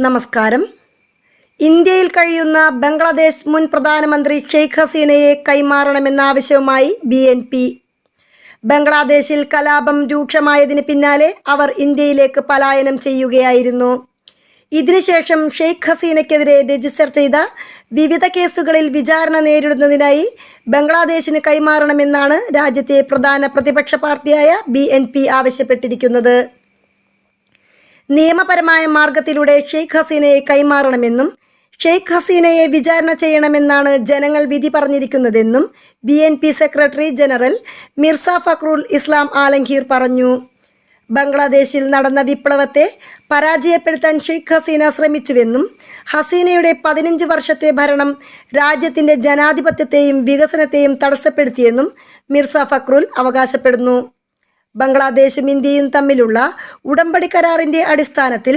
നമസ്കാരം. ഇന്ത്യയിൽ കഴിയുന്ന ബംഗ്ലാദേശ് മുൻ പ്രധാനമന്ത്രി ഷെയ്ഖ് ഹസീനയെ കൈമാറണമെന്ന ആവശ്യവുമായി BNP. ബംഗ്ലാദേശിൽ കലാപം രൂക്ഷമായതിന് പിന്നാലെ അവർ ഇന്ത്യയിലേക്ക് പലായനം ചെയ്യുകയായിരുന്നു. ഇതിനുശേഷം ഷെയ്ഖ് ഹസീനയ്ക്കെതിരെ രജിസ്റ്റർ ചെയ്ത വിവിധ കേസുകളിൽ വിചാരണ നേരിടുന്നതിനായി ബംഗ്ലാദേശിന് കൈമാറണമെന്നാണ് രാജ്യത്തെ പ്രധാന പ്രതിപക്ഷ പാർട്ടിയായ BNP ആവശ്യപ്പെട്ടിരിക്കുന്നത്. നിയമപരമായ മാർഗത്തിലൂടെ ഷെയ്ഖ് ഹസീനയെ കൈമാറണമെന്നും ഷെയ്ഖ് ഹസീനയെ വിചാരണ ചെയ്യണമെന്നാണ് ജനങ്ങൾ വിധി പറഞ്ഞിരിക്കുന്നതെന്നും BNP secretary general Mirza Fakhrul Islam Alamgir പറഞ്ഞു. ബംഗ്ലാദേശിൽ നടന്ന വിപ്ലവത്തെ പരാജയപ്പെടുത്താൻ ഷെയ്ഖ് ഹസീന ശ്രമിച്ചുവെന്നും ഹസീനയുടെ 15 വർഷത്തെ ഭരണം രാജ്യത്തിൻ്റെ ജനാധിപത്യത്തെയും വികസനത്തെയും തടസ്സപ്പെടുത്തിയെന്നും മിർസ ഫഖ്റുൽ അവകാശപ്പെടുന്നു. ബംഗ്ലാദേശും ഇന്ത്യയും തമ്മിലുള്ള ഉടമ്പടി കരാറിൻ്റെ അടിസ്ഥാനത്തിൽ